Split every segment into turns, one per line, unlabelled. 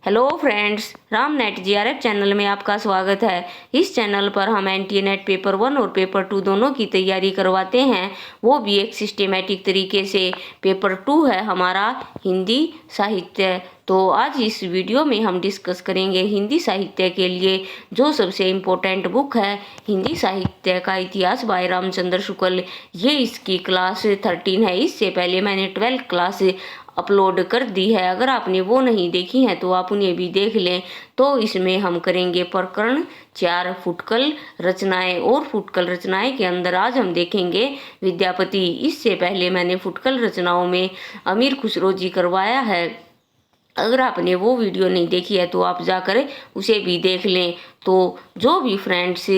Hello friends, Ram net GRF channel में आपका स्वागत है। इस चैनल पर हम एनटीए नेट पेपर 1 और पेपर 2 दोनों की तैयारी करवाते हैं, वो भी एक सिस्टेमेटिक तरीके से। पेपर 2 है हमारा हिंदी साहित्य। तो आज इस वीडियो में हम डिस्कस करेंगे हिंदी साहित्य के लिए जो सबसे इम्पोर्टेंट बुक है, हिंदी साहित्य का इतिहास बाय रामचंद्र शुक्ल। ये इसकी क्लास 13 है। इससे पहले मैंने 12 क्लास अपलोड कर दी है। अगर आपने वो नहीं देखी है तो आप उन्हें भी देख लें। तो इसमें हम करेंगे प्रकरण 4 फुटकल रचनाएं, और फुटकल रचनाएं के अंदर आज हम देखेंगे विद्यापति। इससे पहले मैंने फुटकल रचनाओं में अमीर खुसरो जी करवाया है। अगर आपने वो वीडियो नहीं देखी है तो आप जाकर उसे भी देख लें। तो जो भी फ्रेंड्स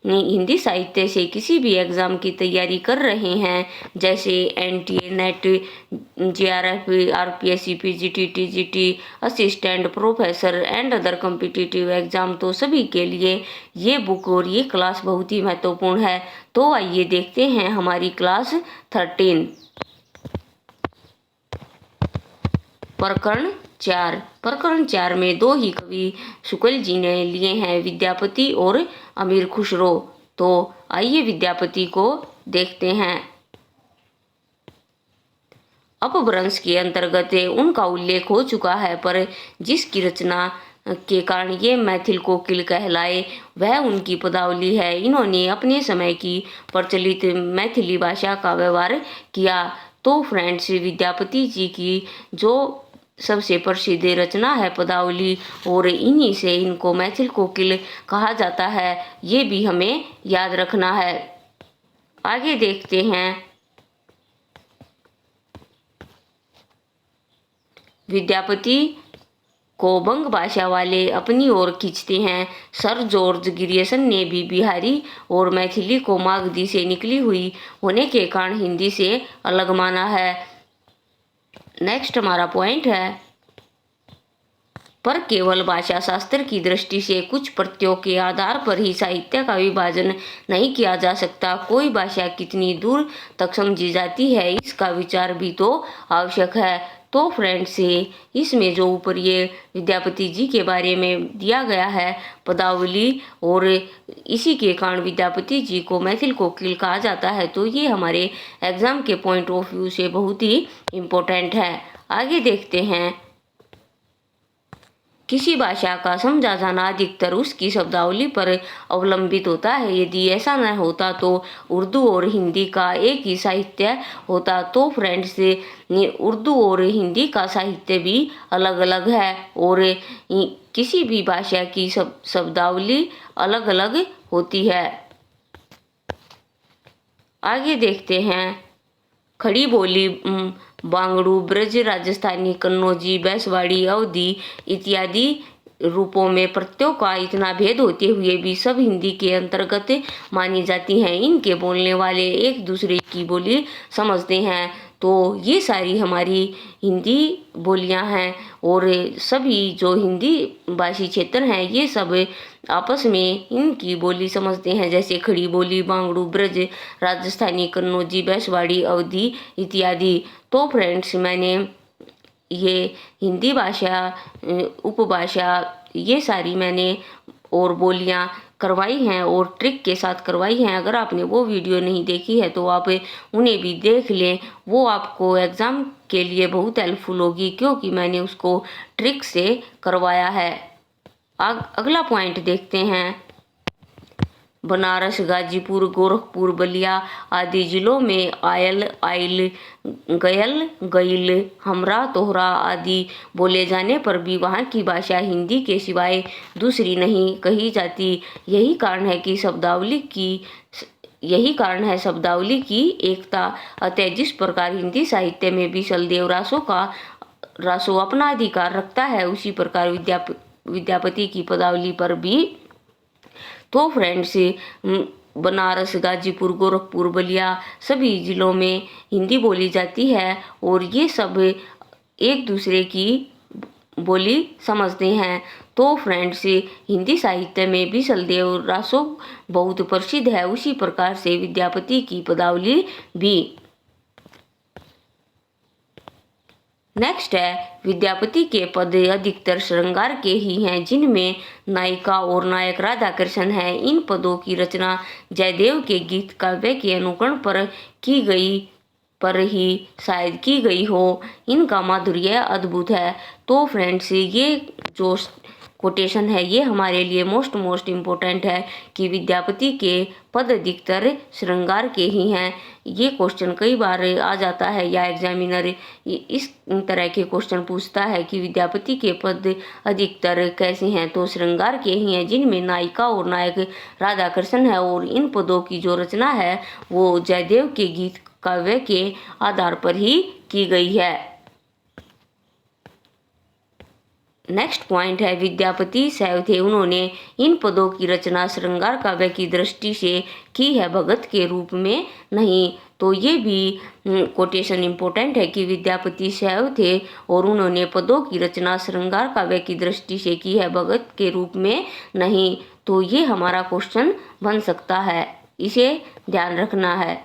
हिंदी साहित्य से किसी भी एग्ज़ाम की तैयारी कर रहे हैं, जैसे NTA net, JRF, RPSC, PGT, TGT, assistant professor and other competitive exam, तो सभी के लिए ये बुक और ये क्लास बहुत ही महत्वपूर्ण है। तो आइए देखते हैं हमारी क्लास 13। प्रकरण 4 में दो ही कवि शुक्ल जी ने लिए हैं, विद्यापति और अमीर खुसरो। तो आइए विद्यापति को देखते हैं। अपभ्रंश के अंतर्गत उनका उल्लेख हो चुका है, पर जिसकी रचना के कारण ये मैथिल कोकिल कहलाए वह उनकी पदावली है। इन्होंने अपने समय की प्रचलित मैथिली भाषा का व्यवहार किया। तो फ्रेंड्स, विद्यापति जी की जो सबसे प्रसिद्ध रचना है पदावली, और इन्हीं से इनको मैथिल कोकिल कहा जाता है। ये भी हमें याद रखना है। आगे देखते हैं। विद्यापति को बंग भाषा वाले अपनी ओर खींचते हैं। सर जॉर्ज ग्रियर्सन ने भी बिहारी और मैथिली को मागधी से निकली हुई होने के कारण हिंदी से अलग माना है। नेक्स्ट हमारा पॉइंट है, पर केवल भाषा शास्त्र की दृष्टि से कुछ प्रत्ययों के आधार पर ही साहित्य का विभाजन नहीं किया जा सकता। कोई भाषा कितनी दूर तक समझी जाती है, इसका विचार भी तो आवश्यक है। तो फ्रेंड्स, इसमें जो ऊपर ये विद्यापति जी के बारे में दिया गया है पदावली, और इसी के कारण विद्यापति जी को मैथिल कोकिल कहा जाता है, तो ये हमारे एग्जाम के पॉइंट ऑफ व्यू से बहुत ही इम्पोर्टेंट है। आगे देखते हैं। किसी भाषा का समझा जाना अधिकतर उसकी शब्दावली पर अवलंबित होता है। यदि ऐसा न होता तो उर्दू और हिंदी का एक ही साहित्य होता। तो फ्रेंड्स, उर्दू और हिंदी का साहित्य भी अलग अलग है, और किसी भी भाषा की शब्दावली अलग अलग होती है। आगे देखते हैं। खड़ी बोली बांगड़ू, ब्रज, राजस्थानी, कन्नौजी, बैसवाड़ी, अवधी इत्यादि रूपों में प्रत्ययों का इतना भेद होते हुए भी सब हिंदी के अंतर्गत मानी जाती हैं। इनके बोलने वाले एक दूसरे की बोली समझते हैं। तो ये सारी हमारी हिंदी बोलियां हैं, और सभी जो हिंदी भाषी क्षेत्र हैं ये सब आपस में इनकी बोली समझते हैं, जैसे खड़ी बोली बांगड़ू, ब्रज, राजस्थानी, कन्नौजी, बैसवाड़ी, अवधी इत्यादि। तो फ्रेंड्स, मैंने ये हिंदी भाषा, उपभाषा, ये सारी मैंने और बोलियां करवाई हैं और ट्रिक के साथ करवाई हैं। अगर आपने वो वीडियो नहीं देखी है तो आप उन्हें भी देख लें, वो आपको एग्ज़ाम के लिए बहुत हेल्पफुल होगी, क्योंकि मैंने उसको ट्रिक से करवाया है। अगला पॉइंट देखते हैं। बनारस, गाजीपुर, गोरखपुर, बलिया आदि जिलों में आयल, आइल, गयल, गईल, हमरा, तोहरा आदि बोले जाने पर भी वहाँ की भाषा हिंदी के सिवाय दूसरी नहीं कही जाती। यही कारण है शब्दावली की एकता। अतः जिस प्रकार हिंदी साहित्य में भी सलदेव रासो अपना अधिकार रखता है, उसी प्रकार विद्यापति की पदावली पर भी। तो फ्रेंड्स, बनारस, गाजीपुर, गोरखपुर, बलिया सभी जिलों में हिंदी बोली जाती है, और ये सब एक दूसरे की बोली समझते हैं। तो फ्रेंड्स, हिंदी साहित्य में भी सलदेव रासो बहुत प्रसिद्ध है, उसी प्रकार से विद्यापति की पदावली भी। नेक्स्ट है विद्यापति के पद अधिकतर श्रृंगार के ही हैं, जिनमें नायिका और नायक राधा कृष्ण है। इन पदों की रचना जयदेव के गीत काव्य के अनुकरण पर ही शायद की गई हो। इनका माधुर्य अद्भुत है। तो फ्रेंड्स, ये जो कोटेशन है ये हमारे लिए मोस्ट इम्पोर्टेंट है कि विद्यापति के पद अधिकतर श्रृंगार के ही हैं। ये क्वेश्चन कई बार आ जाता है या एग्जामिनर इस तरह के क्वेश्चन पूछता है कि विद्यापति के पद अधिकतर कैसे हैं, तो श्रृंगार के ही हैं, जिनमें नायिका और नायक राधा कृष्ण है। और इन पदों की जो रचना है वो जयदेव के गीत काव्य के आधार पर ही की गई है। नेक्स्ट पॉइंट है विद्यापति शैव थे। उन्होंने इन पदों की रचना श्रृंगार काव्य की दृष्टि से की है, भगत के रूप में नहीं। तो ये भी कोटेशन इम्पोर्टेंट है कि विद्यापति शैव थे और उन्होंने पदों की रचना श्रृंगार काव्य की दृष्टि से की है, भगत के रूप में नहीं। तो ये हमारा क्वेश्चन बन सकता है, इसे ध्यान रखना है।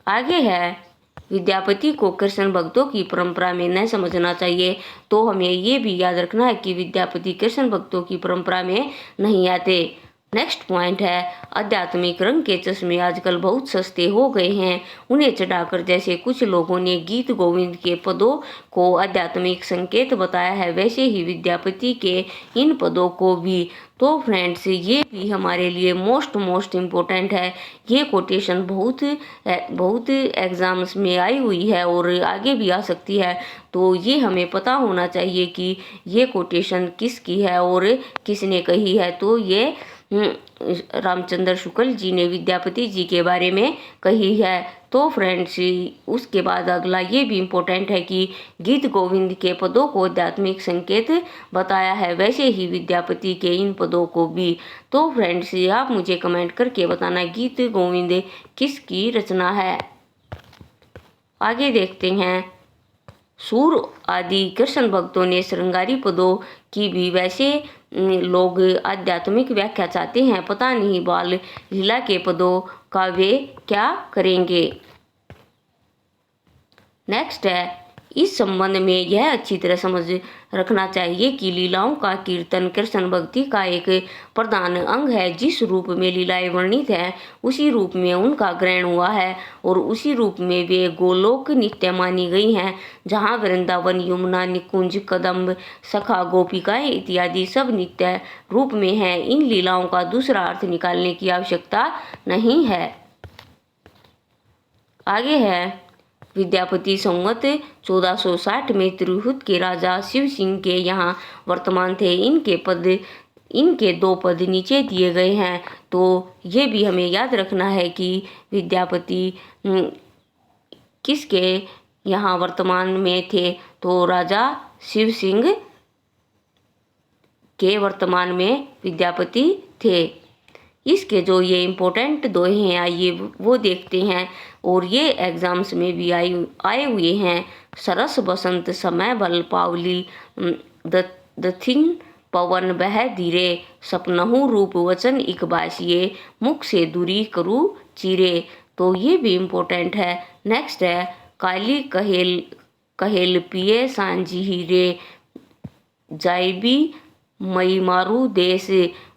आगे है विद्यापति को कृष्ण भक्तों की परंपरा में न समझना चाहिए। तो हमें ये भी याद रखना है कि विद्यापति कृष्ण भक्तों की परंपरा में नहीं आते। नेक्स्ट पॉइंट है आध्यात्मिक रंग के चश्मे आजकल बहुत सस्ते हो गए हैं। उन्हें चढ़ाकर जैसे कुछ लोगों ने गीत गोविंद के पदों को आध्यात्मिक संकेत बताया है, वैसे ही विद्यापति के इन पदों को भी। तो फ्रेंड्स, ये भी हमारे लिए मोस्ट इम्पोर्टेंट है। ये कोटेशन बहुत एग्जाम्स में आई हुई है और आगे भी आ सकती है। तो ये हमें पता होना चाहिए कि ये कोटेशन किसकी है और किसने कही है। तो ये रामचंद्र शुक्ल जी ने विद्यापति जी के बारे में कही है। तो फ्रेंड्स, उसके बाद अगला ये भी इम्पोर्टेंट है कि गीत गोविंद के पदों को आध्यात्मिक संकेत बताया है, वैसे ही विद्यापति के इन पदों को भी। तो फ्रेंड्स, आप मुझे कमेंट करके बताना गीत गोविंद किसकी रचना है। आगे देखते हैं सूर आदि कृष्ण भक्तों ने श्रृंगारी पदों की भी, वैसे लोग आध्यात्मिक व्याख्या चाहते हैं। पता नहीं बाल लीला के पदों का वे क्या करेंगे। नेक्स्ट है इस संबंध में यह अच्छी तरह समझ रखना चाहिए कि लीलाओं का कीर्तन कृष्ण भक्ति का एक प्रधान अंग है। जिस रूप में लीलाएं वर्णित हैं उसी रूप में उनका ग्रहण हुआ है और उसी रूप में वे गोलोक नित्य मानी गई हैं, जहाँ वृंदावन, यमुना, निकुंज, कदम्ब, सखा, गोपिकाएं इत्यादि सब नित्य रूप में हैं। इन लीलाओं का दूसरा अर्थ निकालने की आवश्यकता नहीं है। आगे है विद्यापति संवत 1460 में तिरहुत के राजा शिव सिंह के यहाँ वर्तमान थे। इनके 2 पद नीचे दिए गए हैं। तो ये भी हमें याद रखना है कि विद्यापति किसके यहाँ वर्तमान में थे, तो राजा शिव सिंह के वर्तमान में विद्यापति थे। इसके जो ये इम्पोर्टेंट दोहे हैं आइए वो देखते हैं और ये एग्जाम्स में भी आए हुए हैं। सरस बसंत समय बल पावली, दथिन पवन बह धीरे, सपनहु रूप वचन इक बासिए, मुख से दूरी करू चीरे। तो ये भी इम्पोर्टेंट है। नेक्स्ट है काली कहेल पिए सांझी हीरे, जाइबी मई मारू देश,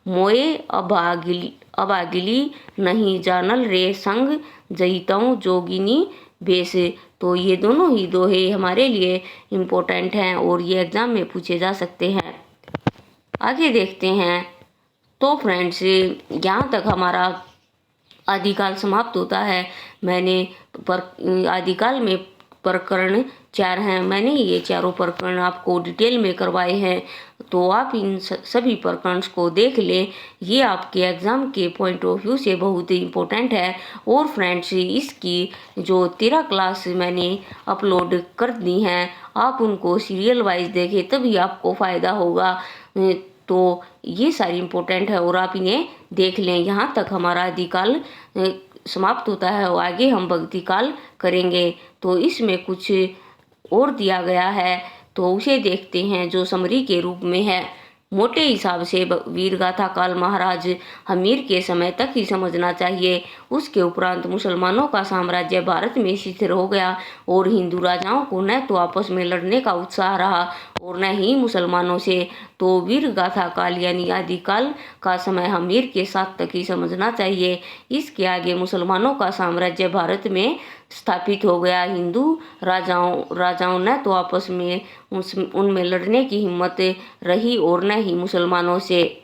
मोए अभागिली नहीं जानल रे संग, जईतऊ जोगिनी बेस। तो ये दोनों ही दोहे हमारे लिए इम्पोर्टेंट हैं और ये एग्ज़ाम में पूछे जा सकते हैं। आगे देखते हैं। तो फ्रेंड्स, यहाँ तक हमारा आदिकाल समाप्त होता है। मैंने आदिकाल में प्रकरण 4 हैं, मैंने ये चारों प्रकरण आपको डिटेल में करवाए हैं। तो आप इन सभी प्रकरण को देख लें। ये आपके एग्ज़ाम के पॉइंट ऑफ व्यू से बहुत ही इम्पोर्टेंट है। और फ्रेंड्स, इसकी जो 13 क्लास मैंने अपलोड कर दी हैं, आप उनको सीरियल वाइज देखें तभी आपको फ़ायदा होगा। तो ये सारी इम्पोर्टेंट है और आप इन्हें देख लें। यहाँ तक हमारा आदिकाल समाप्त होता है और आगे हम भक्ति काल करेंगे। तो इसमें कुछ और दिया गया है, तो उसे देखते हैं जो समरी के रूप में है। मोटे हिसाब से वीर गाथा काल महाराज हमीर के समय तक ही समझना चाहिए। उसके उपरांत मुसलमानों का साम्राज्य भारत में शिथिल हो गया और हिंदू राजाओं को न तो आपस में लड़ने का उत्साह रहा और न ही मुसलमानों से। तो वीर गाथा काल यानी आदिकाल का समय हमीर के साथ तक ही समझना चाहिए। इसके आगे मुसलमानों का साम्राज्य भारत में स्थापित हो गया। हिंदू राजाओं न तो आपस में उनमें लड़ने की हिम्मत रही और न ही मुसलमानों से।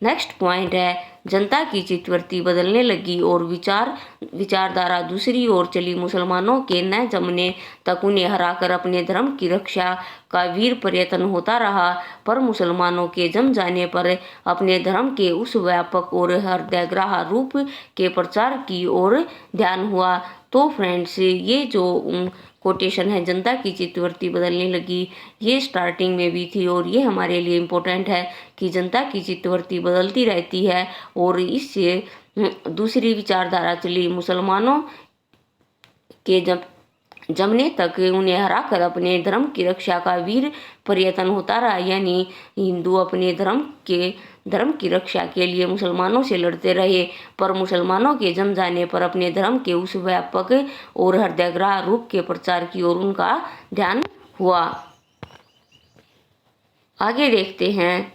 नेक्स्ट पॉइंट है, जनता की चित्तवृत्ति बदलने लगी और विचारधारा दूसरी ओर चली। मुसलमानों के न जमने तक उन्हें हराकर अपने धर्म की रक्षा का वीर प्रयत्न होता रहा, पर मुसलमानों के जम जाने पर अपने धर्म के उस व्यापक और हृदयग्राह रूप के प्रचार की ओर ध्यान हुआ। तो फ्रेंड्स, ये जो कोटेशन है, जनता की चित्तवृत्ति बदलने लगी, ये स्टार्टिंग में भी थी और ये हमारे लिए इम्पोर्टेंट है कि जनता की चित्तवृत्ति बदलती रहती है और इससे दूसरी विचारधारा चली। मुसलमानों के जमने तक उन्हें हराकर अपने धर्म की रक्षा का वीर प्रयत्न होता रहा, यानी हिंदू अपने धर्म की रक्षा के लिए मुसलमानों से लड़ते रहे, पर मुसलमानों के जम जाने पर अपने धर्म के उस व्यापक और हृदयग्राह रूप के प्रचार की ओर उनका ध्यान हुआ। आगे देखते हैं,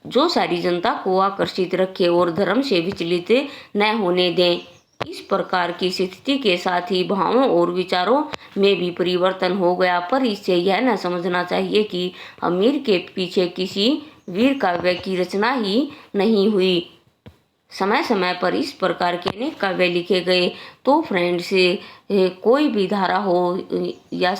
जो सारी जनता को आकर्षित रखे और धर्म से विचलित न होने दें। इस प्रकार की स्थिति के साथ ही भावों और विचारों में भी परिवर्तन हो गया, पर इससे यह न समझना चाहिए कि अमीर के पीछे किसी वीर काव्य की रचना ही नहीं हुई। समय समय पर इस प्रकार के अनेक काव्य लिखे गए। तो फ्रेंड्स, कोई भी धारा हो या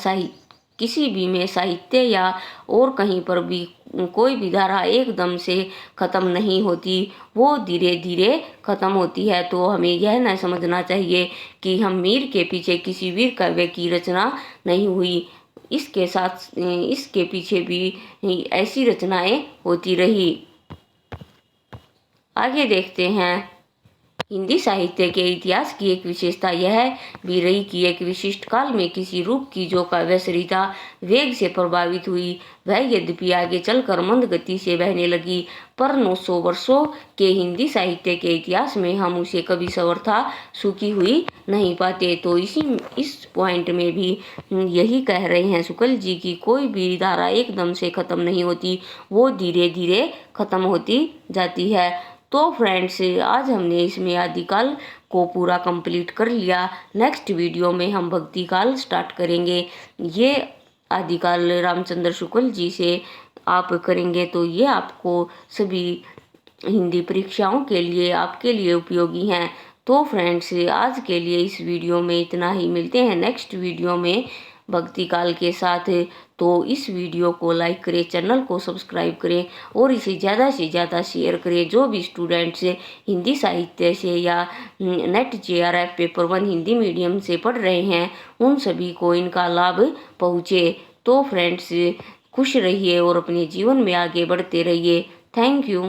किसी भी में साहित्य या और कहीं पर भी कोई भी धारा एकदम से ख़त्म नहीं होती, वो धीरे धीरे ख़त्म होती है। तो हमें यह न समझना चाहिए कि हम मीर के पीछे किसी वीर काव्य की रचना नहीं हुई। इसके पीछे भी ऐसी रचनाएं होती रही। आगे देखते हैं, हिंदी साहित्य के इतिहास की एक विशेषता यह भी रही कि एक विशिष्ट काल में किसी रूप की जो काव्यसरिता वेग से प्रभावित हुई, वह यद्यपि आगे चलकर मंद गति से बहने लगी, पर 900 वर्षों के हिंदी साहित्य के इतिहास में हम उसे कभी सर्वथा सूखी हुई नहीं पाते। तो इस पॉइंट में भी यही कह रहे हैं शुक्ल जी की कोई भी धारा एकदम से खत्म नहीं होती, वो धीरे धीरे खत्म होती जाती है। तो फ्रेंड्स, आज हमने इसमें आदिकाल को पूरा कंप्लीट कर लिया। नेक्स्ट वीडियो में हम भक्तिकाल स्टार्ट करेंगे। ये आदिकाल रामचंद्र शुक्ल जी से आप करेंगे तो ये आपको सभी हिंदी परीक्षाओं के लिए आपके लिए उपयोगी हैं। तो फ्रेंड्स, आज के लिए इस वीडियो में इतना ही। मिलते हैं नेक्स्ट वीडियो में भक्तिकाल के साथ। तो इस वीडियो को लाइक करें, चैनल को सब्सक्राइब करें और इसे ज़्यादा से ज़्यादा शेयर करें। जो भी स्टूडेंट्स हिंदी साहित्य से या net JRF paper 1 Hindi medium से पढ़ रहे हैं, उन सभी को इनका लाभ पहुँचे। तो फ्रेंड्स, खुश रहिए और अपने जीवन में आगे बढ़ते रहिए। Thank you.